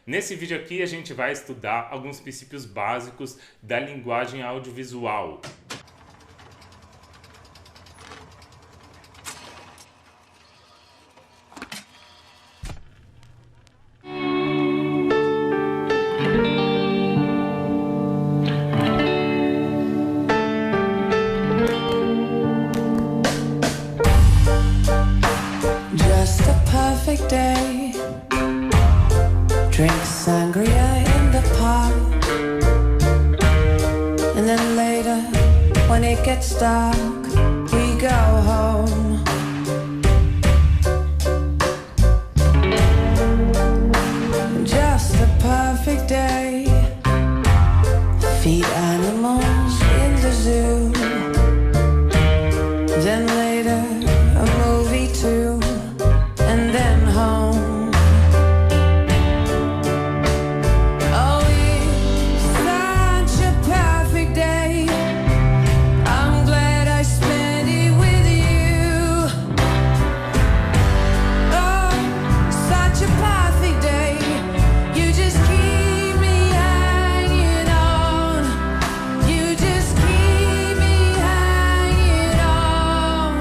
Nesse vídeo aqui a gente vai estudar alguns princípios básicos da linguagem audiovisual. Just a perfect day. Drink sangria in the park. And then later, when it gets dark, we go home. Just a perfect day. Feed animals in the zoo. Then later, a movie too. And then home. Oh, it's such a perfect day. I'm glad I spent it with you. Oh, such a perfect day. You just keep me hanging on. You just keep me hanging on.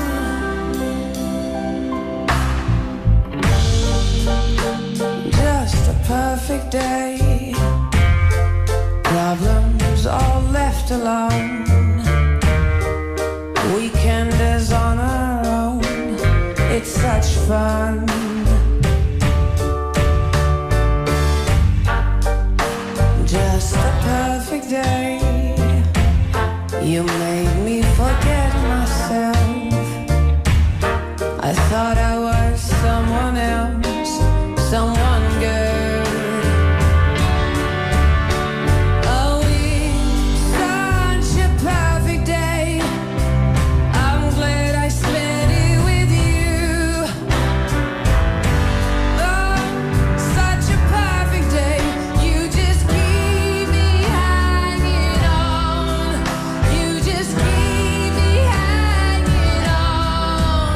Just a perfect day. Problems all left alone. Weekenders on our own. It's such fun. Just a perfect day. You made me forget myself. I thought I was someone else, someone good. Oh, it's such a perfect day. I'm glad I spent it with you. Oh, such a perfect day. You just keep me hanging on. You just keep me hanging on.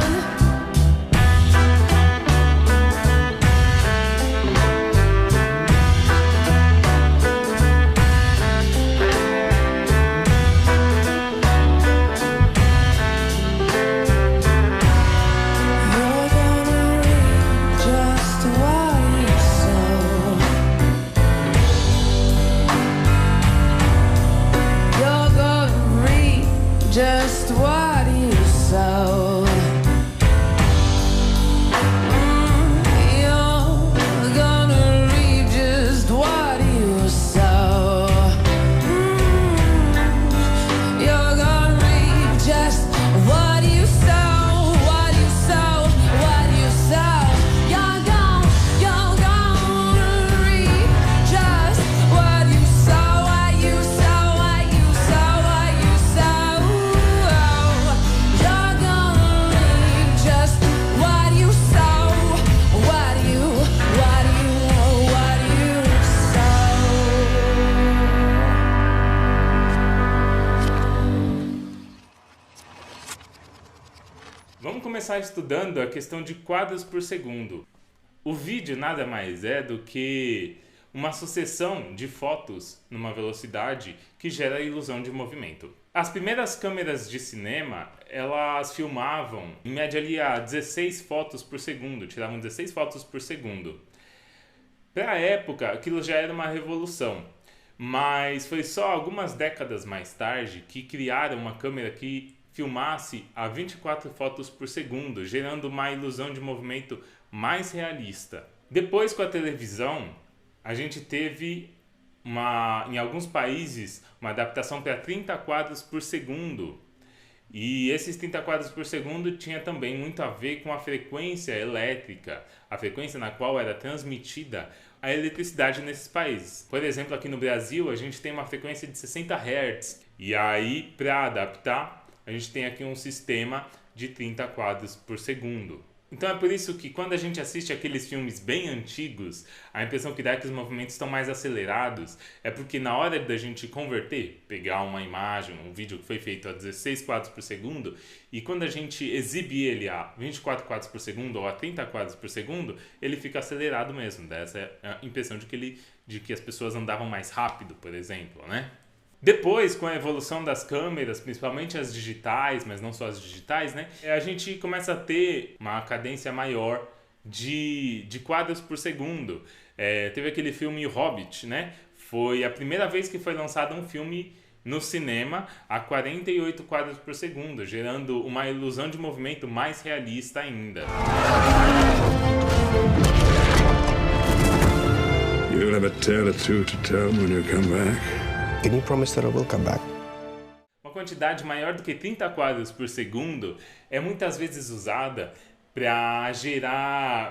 You're gonna reap just what you sow. You're gonna reap just what you sow. You're gonna reap just what you sow. You're gonna reap just what you sow, what you sow, what you sow. You're gonna reap just what you sow, what you sow, what you sow, what you sow. You're gonna reap just what you sow, what you sow. Vamos começar estudando a questão de quadros por segundo. O vídeo nada mais é do que uma sucessão de fotos numa velocidade que gera a ilusão de movimento. As primeiras câmeras de cinema, elas filmavam em média ali a 16 fotos por segundo, tiravam 16 fotos por segundo. Para a época, aquilo já era uma revolução, mas foi só algumas décadas mais tarde que criaram uma câmera que filmasse a 24 fotos por segundo, gerando uma ilusão de movimento mais realista. Depois, com a televisão, a gente teve em alguns países uma adaptação para 30 quadros por segundo. E esses 30 quadros por segundo tinha também muito a ver com a frequência elétrica, a frequência na qual era transmitida a eletricidade nesses países. Por exemplo, aqui no Brasil a gente tem uma frequência de 60 Hz. E aí, para adaptar, a gente tem aqui um sistema de 30 quadros por segundo. Então é por isso que quando a gente assiste aqueles filmes bem antigos, a impressão que dá é que os movimentos estão mais acelerados. É porque na hora da gente converter, pegar uma imagem, um vídeo que foi feito a 16 quadros por segundo, e quando a gente exibe ele a 24 quadros por segundo ou a 30 quadros por segundo, ele fica acelerado mesmo. Dá essa impressão de que as pessoas andavam mais rápido, por exemplo, né? Depois, com a evolução das câmeras, principalmente as digitais, mas não só as digitais, né? A gente começa a ter uma cadência maior de quadros por segundo. Teve aquele filme O Hobbit, né? Foi a primeira vez que foi lançado um filme no cinema a 48 quadros por segundo, gerando uma ilusão de movimento mais realista ainda. You'll have a tale or two to tell when you come back. Can you promise that I will come back? Uma quantidade maior do que 30 quadros por segundo é muitas vezes usada para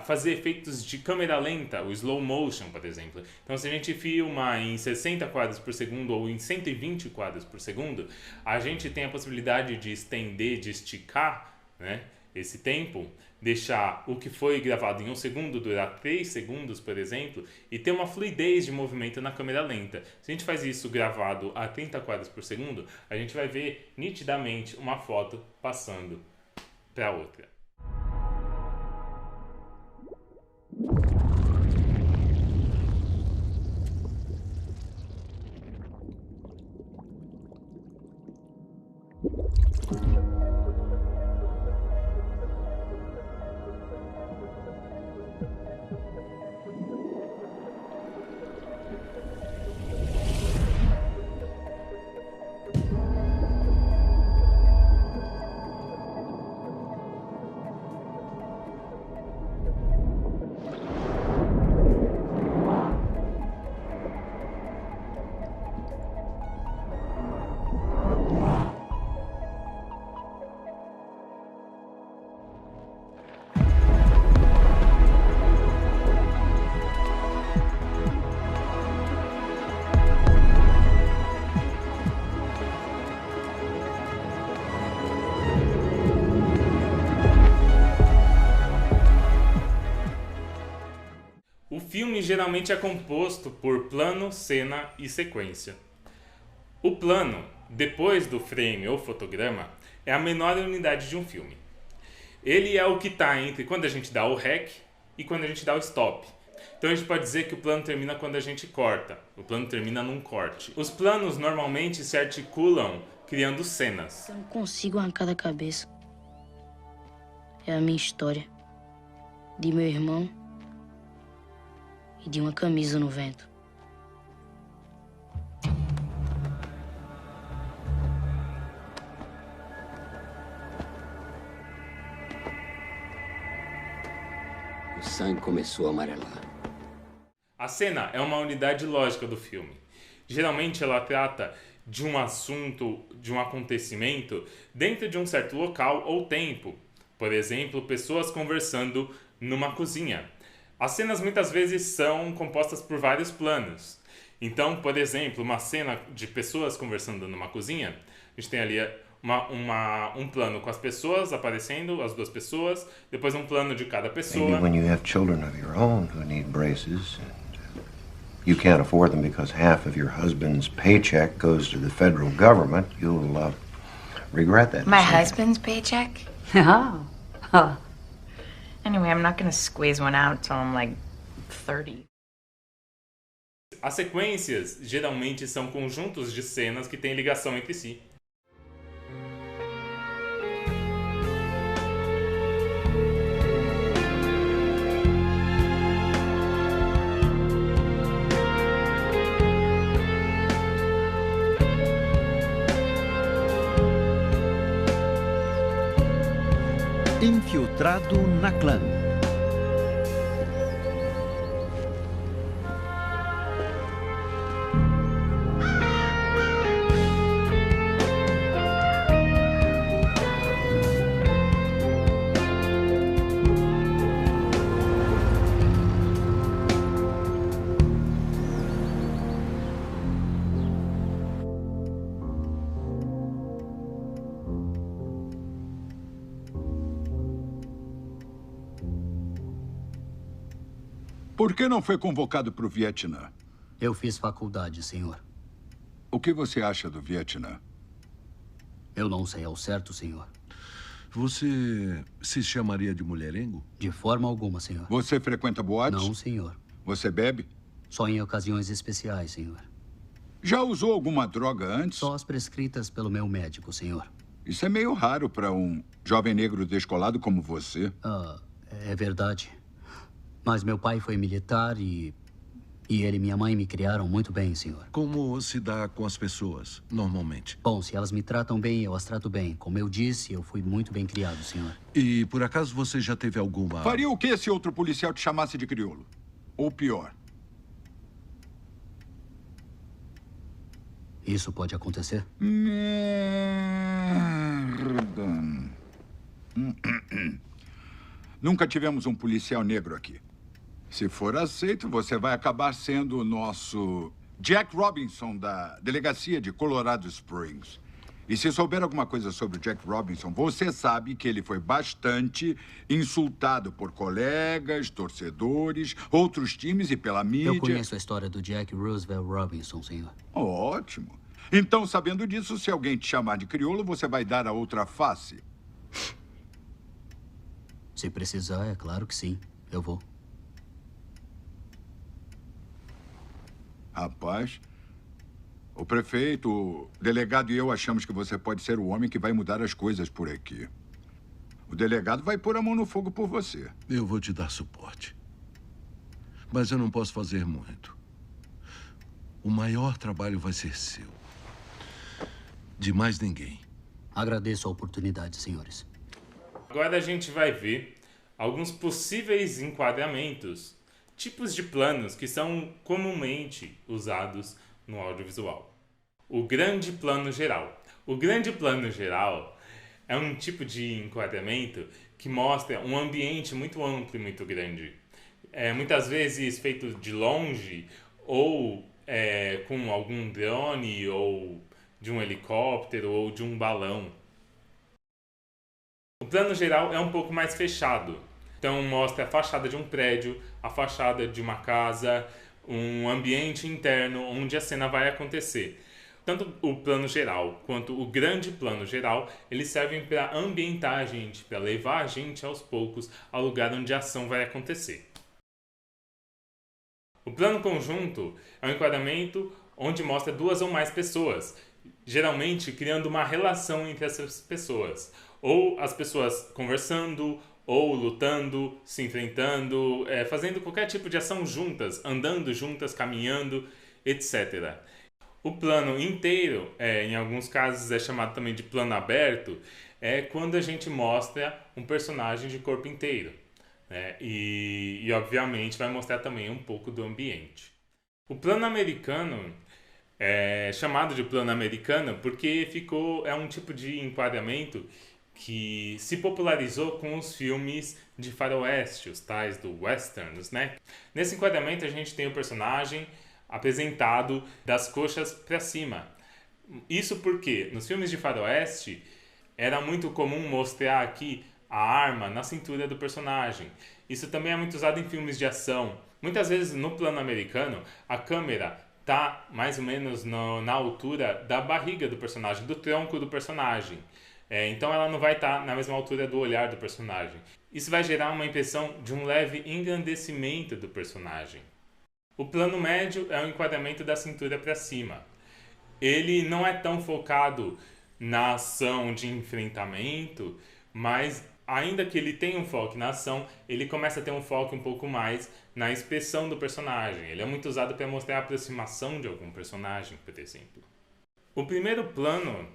fazer efeitos de câmera lenta, o slow motion, por exemplo. Então, se a gente filma em 60 quadros por segundo ou em 120 quadros por segundo, a gente tem a possibilidade de estender, de esticar, né, esse tempo, deixar o que foi gravado em 1 segundo durar 3 segundos, por exemplo, e ter uma fluidez de movimento na câmera lenta. Se a gente faz isso gravado a 30 quadros por segundo, a gente vai ver nitidamente uma foto passando para outra. O filme geralmente é composto por plano, cena e sequência. O plano, depois do frame ou fotograma, é a menor unidade de um filme. Ele é o que está entre quando a gente dá o REC e quando a gente dá o stop. Então a gente pode dizer que o plano termina quando a gente corta. O plano termina num corte. Os planos normalmente se articulam criando cenas. Eu não consigo arrancar da cabeça. É a minha história. De meu irmão e de uma camisa no vento. O sangue começou a amarelar. A cena é uma unidade lógica do filme. Geralmente ela trata de um assunto, de um acontecimento dentro de um certo local ou tempo. Por exemplo, pessoas conversando numa cozinha. As cenas muitas vezes são compostas por vários planos. Então, por exemplo, uma cena de pessoas conversando numa cozinha, a gente tem ali um plano com as pessoas aparecendo, as duas pessoas, depois um plano de cada pessoa. Maybe when you have children of your own who need braces and you can't afford them because half of your husband's paycheck goes to the federal government, you'll regret that. My husband's paycheck? Oh. Oh. Anyway, I'm not gonna squeeze one out till I'm like 30. As sequências geralmente são conjuntos de cenas que têm ligação entre si. Infiltrado na clã. Por que não foi convocado para o Vietnã? Eu fiz faculdade, senhor. O que você acha do Vietnã? Eu não sei ao certo, senhor. Você se chamaria de mulherengo? De forma alguma, senhor. Você frequenta boates? Não, senhor. Você bebe? Só em ocasiões especiais, senhor. Já usou alguma droga antes? Só as prescritas pelo meu médico, senhor. Isso é meio raro para um jovem negro descolado como você. É verdade. Mas meu pai foi militar e ele e minha mãe me criaram muito bem, senhor. Como se dá com as pessoas, normalmente? Bom, se elas me tratam bem, eu as trato bem. Como eu disse, eu fui muito bem criado, senhor. E, por acaso, você já teve alguma... Faria o que se outro policial te chamasse de crioulo? Ou pior? Isso pode acontecer? Merda. Nunca tivemos um policial negro aqui. Se for aceito, você vai acabar sendo o nosso Jack Robinson da delegacia de Colorado Springs. E se souber alguma coisa sobre o Jack Robinson, você sabe que ele foi bastante insultado por colegas, torcedores, outros times e pela mídia. Eu conheço a história do Jack Roosevelt Robinson, senhor. Ótimo. Então, sabendo disso, se alguém te chamar de crioulo, você vai dar a outra face? Se precisar, é claro que sim. Eu vou. Rapaz, o prefeito, o delegado e eu achamos que você pode ser o homem que vai mudar as coisas por aqui. O delegado vai pôr a mão no fogo por você. Eu vou te dar suporte. Mas eu não posso fazer muito. O maior trabalho vai ser seu. De mais ninguém. Agradeço a oportunidade, senhores. Agora a gente vai ver alguns possíveis enquadramentos, tipos de planos que são comumente usados no audiovisual. O grande plano geral. O grande plano geral é um tipo de enquadramento que mostra um ambiente muito amplo e muito grande. Muitas vezes feito de longe ou com algum drone ou de um helicóptero ou de um balão. O plano geral é um pouco mais fechado. Então mostra a fachada de um prédio, a fachada de uma casa, um ambiente interno onde a cena vai acontecer. Tanto o plano geral quanto o grande plano geral, eles servem para ambientar a gente, para levar a gente aos poucos ao lugar onde a ação vai acontecer. O plano conjunto é um enquadramento onde mostra duas ou mais pessoas, geralmente criando uma relação entre essas pessoas. Ou as pessoas conversando, ou lutando, se enfrentando, fazendo qualquer tipo de ação juntas, andando juntas, caminhando, etc. O plano inteiro, em alguns casos é chamado também de plano aberto, é quando a gente mostra um personagem de corpo inteiro. Né? E obviamente vai mostrar também um pouco do ambiente. O plano americano é chamado de plano americano porque é um tipo de enquadramento que se popularizou com os filmes de faroeste, os tais do westerns, né? Nesse enquadramento a gente tem o personagem apresentado das coxas para cima. Isso porque nos filmes de faroeste era muito comum mostrar aqui a arma na cintura do personagem. Isso também é muito usado em filmes de ação. Muitas vezes no plano americano a câmera está mais ou menos na altura da barriga do personagem, do tronco do personagem. Então ela não vai estar na mesma altura do olhar do personagem. Isso vai gerar uma impressão de um leve engrandecimento do personagem. O plano médio é o enquadramento da cintura para cima. Ele não é tão focado na ação de enfrentamento, mas ainda que ele tenha um foco na ação, ele começa a ter um foco um pouco mais na expressão do personagem. Ele é muito usado para mostrar a aproximação de algum personagem, por exemplo. O primeiro plano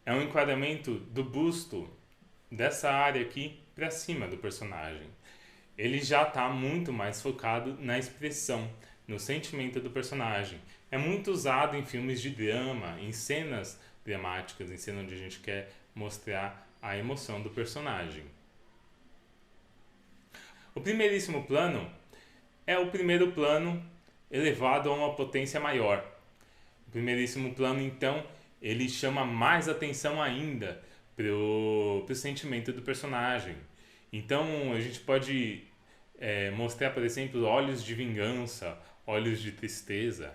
é um enquadramento do busto, dessa área aqui, para cima do personagem. Ele já está muito mais focado na expressão, no sentimento do personagem. É muito usado em filmes de drama, em cenas dramáticas, em cenas onde a gente quer mostrar a emoção do personagem. O primeiríssimo plano é o primeiro plano elevado a uma potência maior. O primeiríssimo plano, então, ele chama mais atenção ainda para o sentimento do personagem. Então, a gente pode mostrar, por exemplo, olhos de vingança, olhos de tristeza.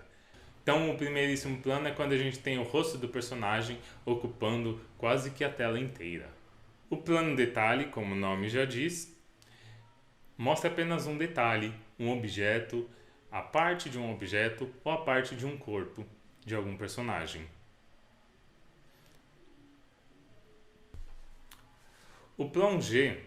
Então, o primeiríssimo plano é quando a gente tem o rosto do personagem ocupando quase que a tela inteira. O plano detalhe, como o nome já diz, mostra apenas um detalhe, um objeto, a parte de um objeto ou a parte de um corpo de algum personagem. O plongé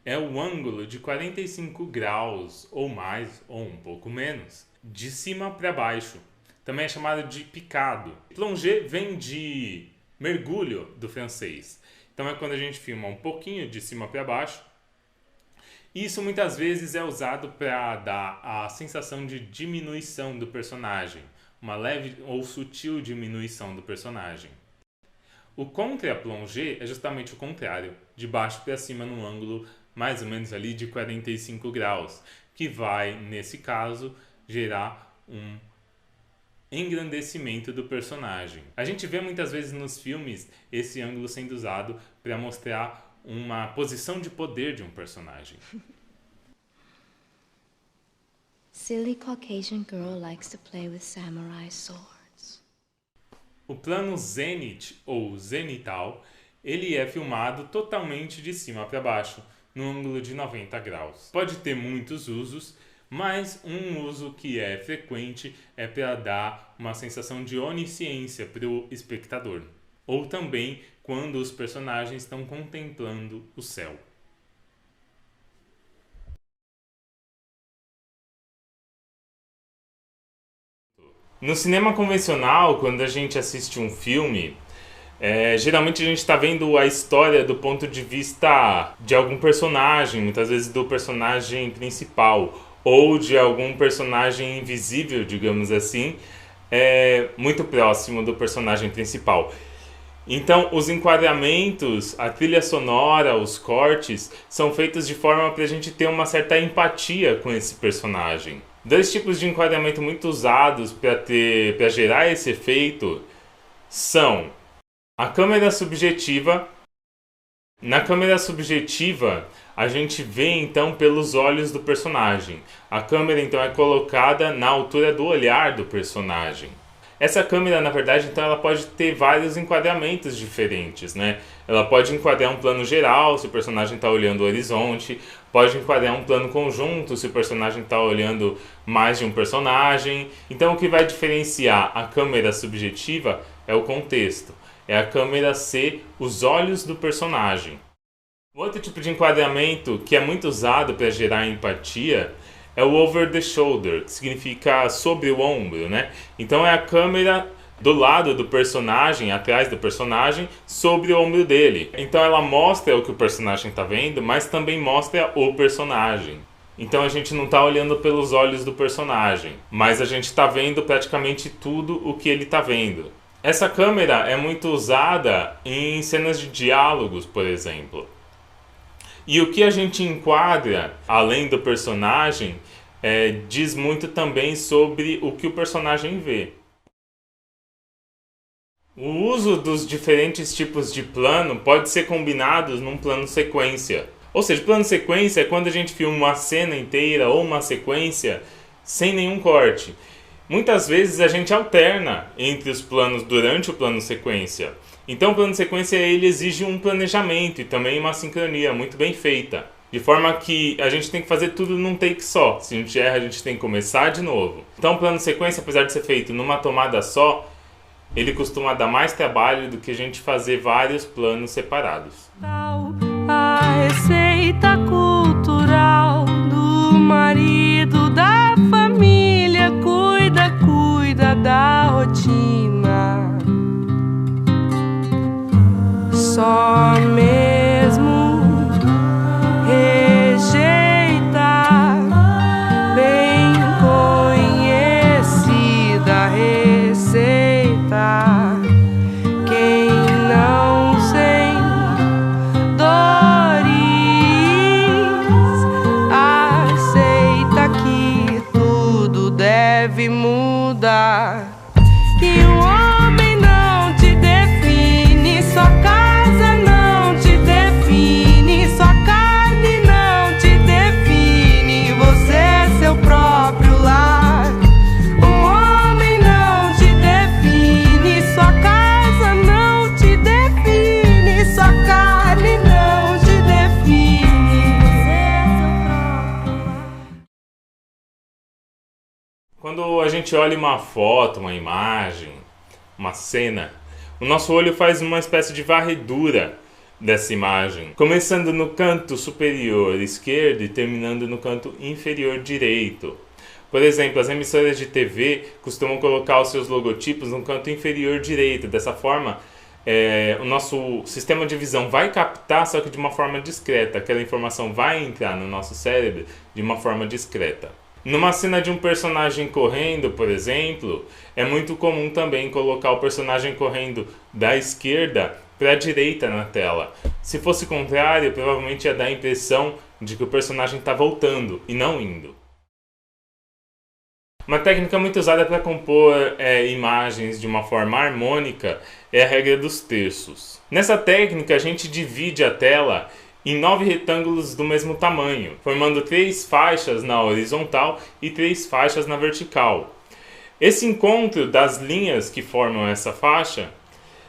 é o ângulo de 45 graus ou mais ou um pouco menos, de cima para baixo. Também é chamado de picado. Plongé vem de mergulho do francês. Então é quando a gente filma um pouquinho de cima para baixo. Isso muitas vezes é usado para dar a sensação de diminuição do personagem, uma leve ou sutil diminuição do personagem. O contre-plongé é justamente o contrário, de baixo para cima num ângulo mais ou menos ali de 45 graus, que vai, nesse caso, gerar um engrandecimento do personagem. A gente vê muitas vezes nos filmes esse ângulo sendo usado para mostrar uma posição de poder de um personagem. Silly Caucasian girl likes to play with samurai swords. O plano zenith ou zenital, ele é filmado totalmente de cima para baixo, no ângulo de 90 graus. Pode ter muitos usos, mas um uso que é frequente é para dar uma sensação de onisciência para o espectador. Ou também quando os personagens estão contemplando o céu. No cinema convencional, quando a gente assiste um filme, geralmente a gente está vendo a história do ponto de vista de algum personagem, muitas vezes do personagem principal, ou de algum personagem invisível, digamos assim, muito próximo do personagem principal. Então, os enquadramentos, a trilha sonora, os cortes, são feitos de forma para a gente ter uma certa empatia com esse personagem. Dois tipos de enquadramento muito usados para gerar esse efeito são a câmera subjetiva. Na câmera subjetiva, a gente vê então pelos olhos do personagem. A câmera então é colocada na altura do olhar do personagem. Essa câmera, na verdade, então ela pode ter vários enquadramentos diferentes, né? Ela pode enquadrar um plano geral, se o personagem está olhando o horizonte, pode enquadrar um plano conjunto, se o personagem está olhando mais de um personagem. Então, o que vai diferenciar a câmera subjetiva é o contexto, é a câmera ser os olhos do personagem. O outro tipo de enquadramento que é muito usado para gerar empatia é o over the shoulder, que significa sobre o ombro, né? Então é a câmera do lado do personagem, atrás do personagem, sobre o ombro dele. Então ela mostra o que o personagem está vendo, mas também mostra o personagem. Então a gente não está olhando pelos olhos do personagem, mas a gente está vendo praticamente tudo o que ele está vendo. Essa câmera é muito usada em cenas de diálogos, por exemplo. E o que a gente enquadra, além do personagem, diz muito também sobre o que o personagem vê. O uso dos diferentes tipos de plano pode ser combinados num plano sequência. Ou seja, plano sequência é quando a gente filma uma cena inteira ou uma sequência sem nenhum corte. Muitas vezes a gente alterna entre os planos durante o plano sequência. Então o plano sequência ele exige um planejamento e também uma sincronia muito bem feita. De forma que a gente tem que fazer tudo num take só. Se a gente erra, a gente tem que começar de novo. Então o plano sequência, apesar de ser feito numa tomada só, ele costuma dar mais trabalho do que a gente fazer vários planos separados. A receita cultural do marido da família cuida da rotina. Só mesmo rejeita bem conhecida receita. Quem não sem dores aceita que tudo deve mudar. Que um homem não te define, sua casa não te define, sua carne não te define. Quando a gente olha uma foto, uma imagem, uma cena, o nosso olho faz uma espécie de varredura dessa imagem, começando no canto superior esquerdo e terminando no canto inferior direito. Por exemplo, as emissoras de TV costumam colocar os seus logotipos no canto inferior direito. Dessa forma, o nosso sistema de visão vai captar, só que de uma forma discreta. Aquela informação vai entrar no nosso cérebro de uma forma discreta. Numa cena de um personagem correndo, por exemplo, é muito comum também colocar o personagem correndo da esquerda para a direita na tela. Se fosse o contrário, provavelmente ia dar a impressão de que o personagem está voltando e não indo. Uma técnica muito usada para compor imagens de uma forma harmônica é a regra dos terços. Nessa técnica, a gente divide a tela em 9 retângulos do mesmo tamanho, formando 3 faixas na horizontal e 3 faixas na vertical. Esse encontro das linhas que formam essa faixa,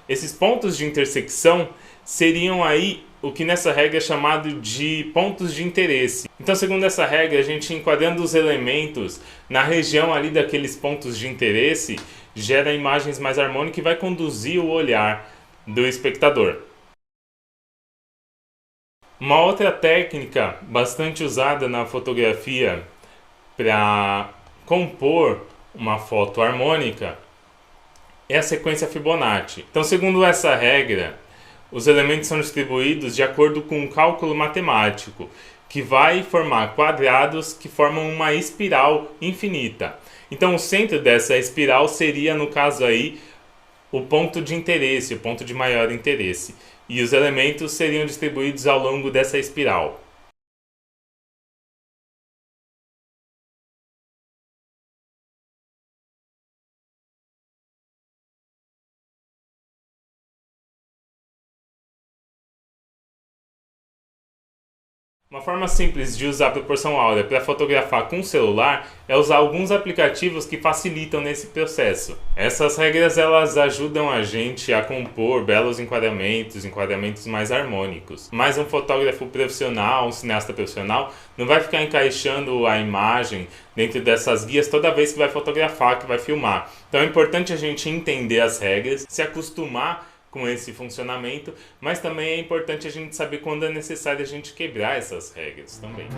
esses pontos de intersecção, seriam aí o que nessa regra é chamado de pontos de interesse. Então, segundo essa regra, a gente enquadrando os elementos na região ali daqueles pontos de interesse, gera imagens mais harmônicas e vai conduzir o olhar do espectador. Uma outra técnica bastante usada na fotografia para compor uma foto harmônica é a sequência Fibonacci. Então, segundo essa regra, os elementos são distribuídos de acordo com um cálculo matemático, que vai formar quadrados que formam uma espiral infinita. Então, o centro dessa espiral seria, no caso aí, o ponto de interesse, o ponto de maior interesse. E os elementos seriam distribuídos ao longo dessa espiral. Uma forma simples de usar a proporção áurea para fotografar com o celular é usar alguns aplicativos que facilitam nesse processo. Essas regras elas ajudam a gente a compor belos enquadramentos mais harmônicos. Mas um fotógrafo profissional, um cineasta profissional, não vai ficar encaixando a imagem dentro dessas guias toda vez que vai fotografar, que vai filmar. Então é importante a gente entender as regras, se acostumar com esse funcionamento, mas também é importante a gente saber quando é necessário a gente quebrar essas regras também.